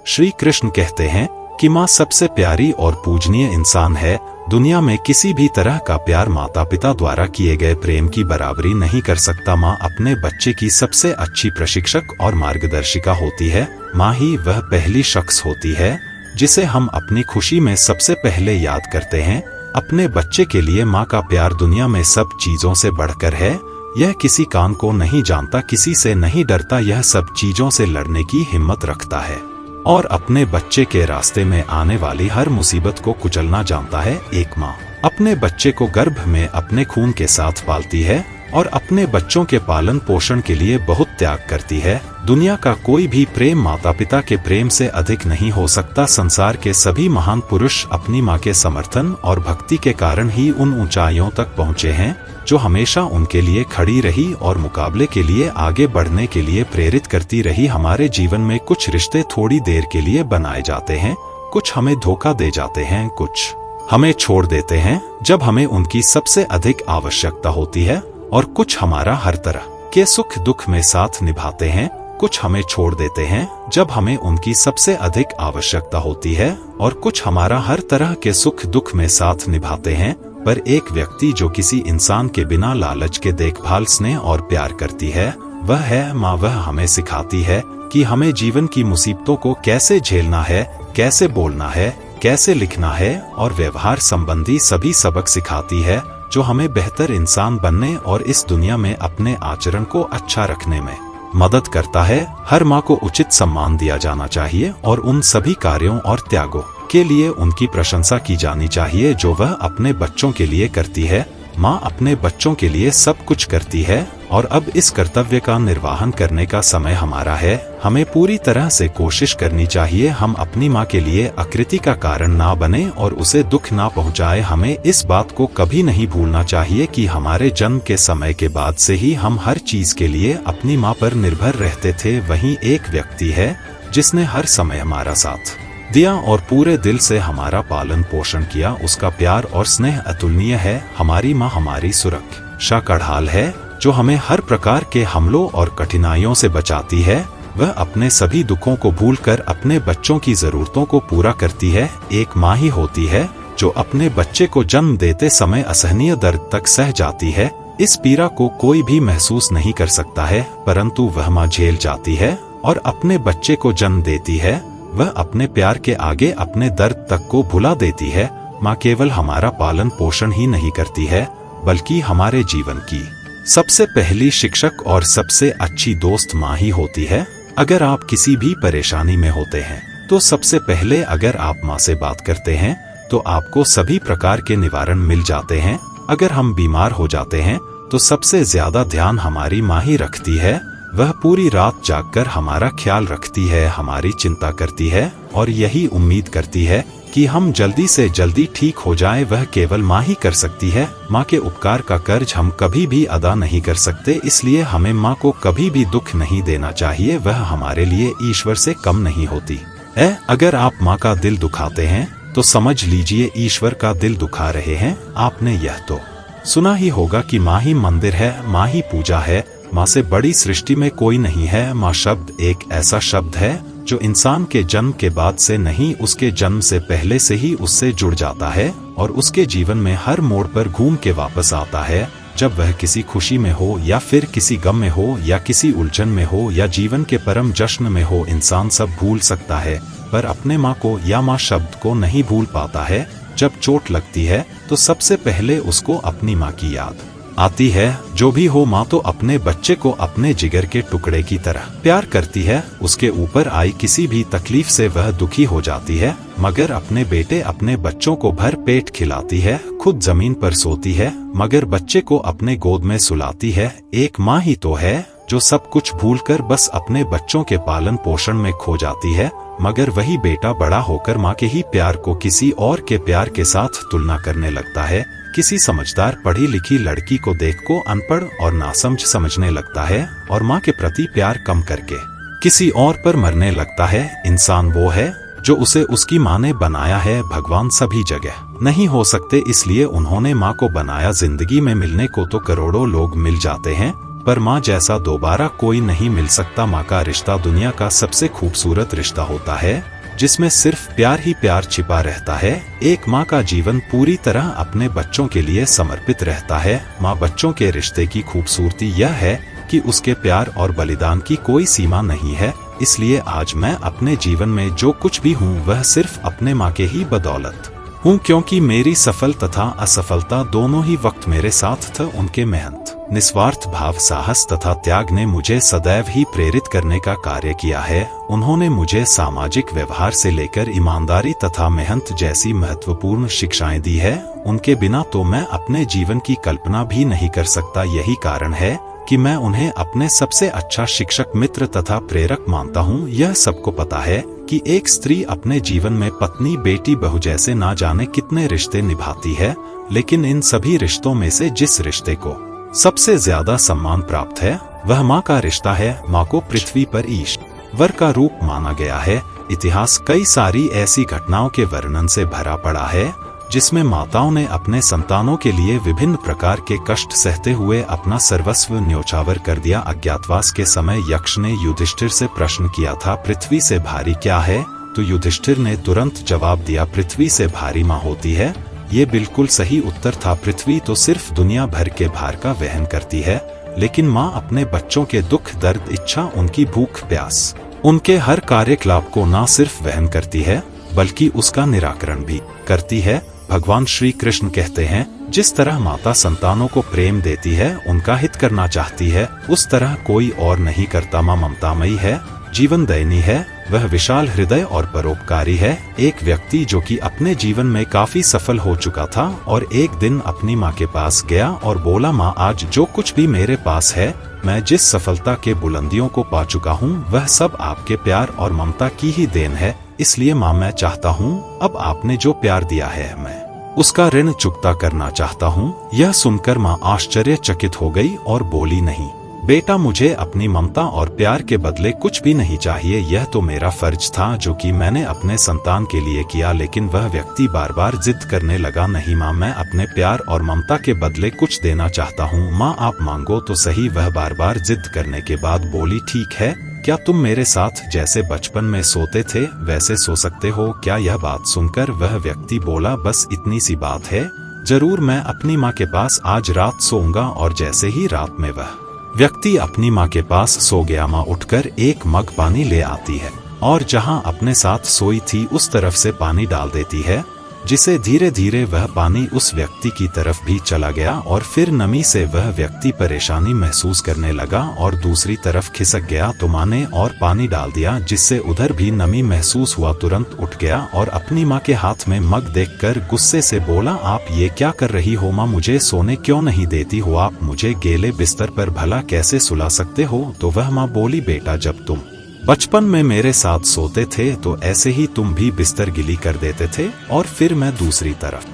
श्री कृष्ण कहते हैं कि माँ सबसे प्यारी और पूजनीय इंसान है। दुनिया में किसी भी तरह का प्यार माता पिता द्वारा किए गए प्रेम की बराबरी नहीं कर सकता। माँ अपने बच्चे की सबसे अच्छी प्रशिक्षक और मार्गदर्शिका होती है। माँ ही वह पहली शख्स होती है जिसे हम अपनी खुशी में सबसे पहले याद करते हैं। अपने बच्चे के लिए माँ का प्यार दुनिया में सब चीजों से बढ़कर है। यह किसी कान को नहीं जानता, किसी से नहीं डरता, यह सब चीजों से लड़ने की हिम्मत रखता है और अपने बच्चे के रास्ते में आने वाली हर मुसीबत को कुचलना जानता है। एक माँ अपने बच्चे को गर्भ में अपने खून के साथ पालती है और अपने बच्चों के पालन पोषण के लिए बहुत त्याग करती है। दुनिया का कोई भी प्रेम माता पिता के प्रेम से अधिक नहीं हो सकता। संसार के सभी महान पुरुष अपनी माँ के समर्थन और भक्ति के कारण ही उन ऊंचाइयों तक पहुँचे हैं जो हमेशा उनके लिए खड़ी रही और मुकाबले के लिए आगे बढ़ने के लिए प्रेरित करती रही। हमारे जीवन में कुछ रिश्ते थोड़ी देर के लिए बनाए जाते हैं, कुछ हमें धोखा दे जाते हैं, कुछ हमें छोड़ देते हैं जब हमें उनकी सबसे अधिक आवश्यकता होती है, और कुछ हमारा हर तरह के सुख दुख में साथ निभाते हैं। कुछ हमें छोड़ देते हैं जब हमें उनकी सबसे अधिक आवश्यकता होती है, और कुछ हमारा हर तरह के सुख दुख में साथ निभाते हैं। पर एक व्यक्ति जो किसी इंसान के बिना लालच के देखभाल, स्नेह और प्यार करती है, वह है माँ। वह हमें सिखाती है कि हमें जीवन की मुसीबतों को कैसे झेलना है, कैसे बोलना है, कैसे लिखना है, और व्यवहार संबंधी सभी सबक सिखाती है जो हमें बेहतर इंसान बनने और इस दुनिया में अपने आचरण को अच्छा रखने में मदद करता है। हर माँ को उचित सम्मान दिया जाना चाहिए और उन सभी कार्यों और त्यागों के लिए उनकी प्रशंसा की जानी चाहिए जो वह अपने बच्चों के लिए करती है। माँ अपने बच्चों के लिए सब कुछ करती है और अब इस कर्तव्य का निर्वहन करने का समय हमारा है। हमें पूरी तरह से कोशिश करनी चाहिए हम अपनी माँ के लिए आकृति का कारण ना बने और उसे दुख ना पहुँचाए। हमें इस बात को कभी नहीं भूलना चाहिए कि हमारे जन्म के समय के बाद से ही हम हर चीज के लिए अपनी माँ पर निर्भर रहते थे। वहीं एक व्यक्ति है जिसने हर समय हमारा साथ दिया और पूरे दिल से हमारा पालन पोषण किया। उसका प्यार और स्नेह अतुलनीय है। हमारी माँ हमारी सुरक्षा का ढाल है जो हमें हर प्रकार के हमलों और कठिनाइयों से बचाती है। वह अपने सभी दुखों को भूलकर अपने बच्चों की जरूरतों को पूरा करती है। एक माँ ही होती है जो अपने बच्चे को जन्म देते समय असहनीय दर्द तक सह जाती है। इस पीड़ा को कोई भी महसूस नहीं कर सकता है, परंतु वह माँ झेल जाती है और अपने बच्चे को जन्म देती है। वह अपने प्यार के आगे अपने दर्द तक को भुला देती है। माँ केवल हमारा पालन पोषण ही नहीं करती है, बल्कि हमारे जीवन की सबसे पहली शिक्षक और सबसे अच्छी दोस्त माँ ही होती है। अगर आप किसी भी परेशानी में होते हैं तो सबसे पहले अगर आप माँ से बात करते हैं तो आपको सभी प्रकार के निवारण मिल जाते हैं। अगर हम बीमार हो जाते हैं तो सबसे ज्यादा ध्यान हमारी माँ ही रखती है। वह पूरी रात जागकर हमारा ख्याल रखती है, हमारी चिंता करती है और यही उम्मीद करती है कि हम जल्दी से जल्दी ठीक हो जाएं। वह केवल माँ ही कर सकती है। माँ के उपकार का कर्ज हम कभी भी अदा नहीं कर सकते, इसलिए हमें माँ को कभी भी दुख नहीं देना चाहिए। वह हमारे लिए ईश्वर से कम नहीं होती है। अगर आप माँ का दिल दुखाते हैं तो समझ लीजिए ईश्वर का दिल दुखा रहे हैं। आपने यह तो सुना ही होगा कि माँ ही मंदिर है, माँ ही पूजा है, माँ से बड़ी सृष्टि में कोई नहीं है। माँ शब्द एक ऐसा शब्द है जो इंसान के जन्म के बाद से नहीं, उसके जन्म से पहले से ही उससे जुड़ जाता है और उसके जीवन में हर मोड़ पर घूम के वापस आता है। जब वह किसी खुशी में हो या फिर किसी गम में हो या किसी उलझन में हो या जीवन के परम जश्न में हो, इंसान सब भूल सकता है पर अपने माँ को या माँ शब्द को नहीं भूल पाता है। जब चोट लगती है तो सबसे पहले उसको अपनी माँ की याद आती है। जो भी हो, माँ तो अपने बच्चे को अपने जिगर के टुकड़े की तरह प्यार करती है। उसके ऊपर आई किसी भी तकलीफ से वह दुखी हो जाती है, मगर अपने बेटे अपने बच्चों को भर पेट खिलाती है। खुद जमीन पर सोती है मगर बच्चे को अपने गोद में सुलाती है। एक माँ ही तो है जो सब कुछ भूलकर बस अपने बच्चों के पालन पोषण में खो जाती है, मगर वही बेटा बड़ा होकर माँ के ही प्यार को किसी और के प्यार के साथ तुलना करने लगता है। किसी समझदार पढ़ी लिखी लड़की को देख को अनपढ़ और नासमझ समझने लगता है और माँ के प्रति प्यार कम करके किसी और पर मरने लगता है। इंसान वो है जो उसे उसकी माँ ने बनाया है। भगवान सभी जगह नहीं हो सकते, इसलिए उन्होंने माँ को बनाया। जिंदगी में मिलने को तो करोड़ों लोग मिल जाते हैं, पर माँ जैसा दोबारा कोई नहीं मिल सकता। माँ का रिश्ता दुनिया का सबसे खूबसूरत रिश्ता होता है। जिसमें सिर्फ प्यार ही प्यार छिपा रहता है। एक माँ का जीवन पूरी तरह अपने बच्चों के लिए समर्पित रहता है। माँ बच्चों के रिश्ते की खूबसूरती यह है कि उसके प्यार और बलिदान की कोई सीमा नहीं है। इसलिए आज मैं अपने जीवन में जो कुछ भी हूँ वह सिर्फ अपने माँ के ही बदौलत हूँ, क्योंकि मेरी सफल तथा असफलता दोनों ही वक्त मेरे साथ था। उनके मेहनत, निस्वार्थ भाव, साहस तथा त्याग ने मुझे सदैव ही प्रेरित करने का कार्य किया है। उन्होंने मुझे सामाजिक व्यवहार से लेकर ईमानदारी तथा मेहनत जैसी महत्वपूर्ण शिक्षाएं दी है। उनके बिना तो मैं अपने जीवन की कल्पना भी नहीं कर सकता। यही कारण है कि मैं उन्हें अपने सबसे अच्छा शिक्षक, मित्र तथा प्रेरक मानता हूँ। यह सबको पता है कि एक स्त्री अपने जीवन में पत्नी, बेटी, बहू जैसे ना जाने कितने रिश्ते निभाती है, लेकिन इन सभी रिश्तों में से जिस रिश्ते को सबसे ज्यादा सम्मान प्राप्त है वह माँ का रिश्ता है। माँ को पृथ्वी पर ईश्वर का रूप माना गया है। इतिहास कई सारी ऐसी घटनाओं के वर्णन से भरा पड़ा है जिसमें माताओं ने अपने संतानों के लिए विभिन्न प्रकार के कष्ट सहते हुए अपना सर्वस्व न्योछावर कर दिया। अज्ञातवास के समय यक्ष ने युधिष्ठिर से प्रश्न किया था, पृथ्वी से भारी क्या है? तो युधिष्ठिर ने तुरंत जवाब दिया, पृथ्वी से भारी माँ होती है। ये बिल्कुल सही उत्तर था। पृथ्वी तो सिर्फ दुनिया भर के भार का वहन करती है, लेकिन माँ अपने बच्चों के दुख, दर्द, इच्छा, उनकी भूख प्यास, उनके हर कार्यकलाप को न सिर्फ वहन करती है बल्कि उसका निराकरण भी करती है। भगवान श्री कृष्ण कहते हैं, जिस तरह माता संतानों को प्रेम देती है, उनका हित करना चाहती है, उस तरह कोई और नहीं करता। माँ ममतामयी है, जीवन दयनीय है, वह विशाल हृदय और परोपकारी है। एक व्यक्ति जो कि अपने जीवन में काफी सफल हो चुका था और एक दिन अपनी माँ के पास गया और बोला, माँ आज जो कुछ भी मेरे पास है, मैं जिस सफलता के बुलंदियों को पा चुका हूँ, वह सब आपके प्यार और ममता की ही देन है। इसलिए माँ मैं चाहता हूँ अब आपने जो प्यार दिया है मैं उसका ऋण चुकता करना चाहता हूँ। यह सुनकर माँ आश्चर्यचकित हो गई और बोली, नहीं बेटा, मुझे अपनी ममता और प्यार के बदले कुछ भी नहीं चाहिए। यह तो मेरा फर्ज था जो कि मैंने अपने संतान के लिए किया। लेकिन वह व्यक्ति बार बार जिद करने लगा, नहीं माँ, मैं अपने प्यार और ममता के बदले कुछ देना चाहता हूँ। माँ आप मांगो तो सही। वह बार बार जिद करने के बाद बोली, ठीक है, क्या तुम मेरे साथ जैसे बचपन में सोते थे वैसे सो सकते हो क्या? यह बात सुनकर वह व्यक्ति बोला, बस इतनी सी बात है, जरूर मैं अपनी माँ के पास आज रात सोऊंगा। और जैसे ही रात में वह व्यक्ति अपनी माँ के पास सो गया, माँ उठकर एक मग पानी ले आती है और जहाँ अपने साथ सोई थी उस तरफ से पानी डाल देती है, जिसे धीरे धीरे वह पानी उस व्यक्ति की तरफ भी चला गया और फिर नमी से वह व्यक्ति परेशानी महसूस करने लगा और दूसरी तरफ खिसक गया। तो माँ ने और पानी डाल दिया, जिससे उधर भी नमी महसूस हुआ। तुरंत उठ गया और अपनी माँ के हाथ में मग देखकर गुस्से से बोला, आप ये क्या कर रही हो माँ? मुझे सोने क्यों नहीं देती हो? आप मुझे गीले बिस्तर पर भला कैसे सुला सकते हो? तो वह माँ बोली, बेटा, जब तुम बचपन में मेरे साथ सोते थे तो ऐसे ही तुम भी बिस्तर गीली कर देते थे और फिर मैं दूसरी तरफ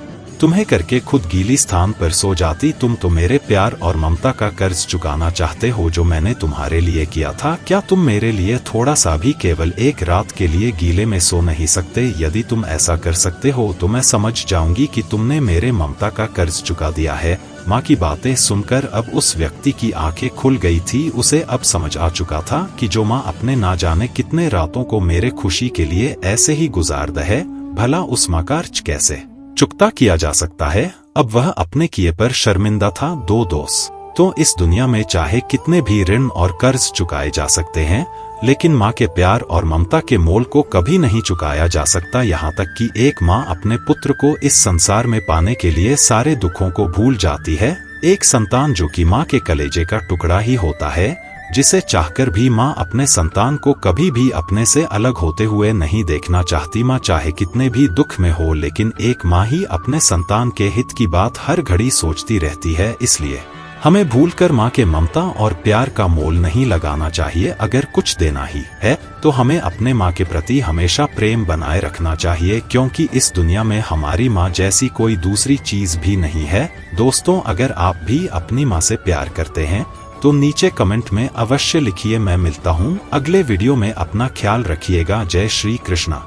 तुम्हें करके खुद गीली स्थान पर सो जाती। तुम तो मेरे प्यार और ममता का कर्ज चुकाना चाहते हो जो मैंने तुम्हारे लिए किया था। क्या तुम मेरे लिए थोड़ा सा भी, केवल एक रात के लिए गीले में सो नहीं सकते? यदि तुम ऐसा कर सकते हो तो मैं समझ जाऊंगी कि तुमने मेरे ममता का कर्ज चुका दिया है। माँ की बातें सुनकर अब उस व्यक्ति की आंखें खुल गई थी। उसे अब समझ आ चुका था कि जो माँ अपने ना जाने कितने रातों को मेरे खुशी के लिए ऐसे ही गुजार दे है, भला उस माँ का कर्ज कैसे चुकता किया जा सकता है? अब वह अपने किए पर शर्मिंदा था। दो दोस्त तो इस दुनिया में चाहे कितने भी ऋण और कर्ज चुकाए जा सकते हैं, लेकिन माँ के प्यार और ममता के मोल को कभी नहीं चुकाया जा सकता। यहाँ तक कि एक माँ अपने पुत्र को इस संसार में पाने के लिए सारे दुखों को भूल जाती है। एक संतान जो कि माँ के कलेजे का टुकड़ा ही होता है, जिसे चाहकर भी माँ अपने संतान को कभी भी अपने से अलग होते हुए नहीं देखना चाहती। माँ चाहे कितने भी दुख में हो, लेकिन एक माँ ही अपने संतान के हित की बात हर घड़ी सोचती रहती है। इसलिए हमें भूलकर माँ के ममता और प्यार का मोल नहीं लगाना चाहिए। अगर कुछ देना ही है तो हमें अपने माँ के प्रति हमेशा प्रेम बनाए रखना चाहिए, क्योंकि इस दुनिया में हमारी माँ जैसी कोई दूसरी चीज भी नहीं है। दोस्तों, अगर आप भी अपनी माँ से प्यार करते हैं तो नीचे कमेंट में अवश्य लिखिए। मैं मिलता हूँ अगले वीडियो में। अपना ख्याल रखिएगा। जय श्री कृष्णा।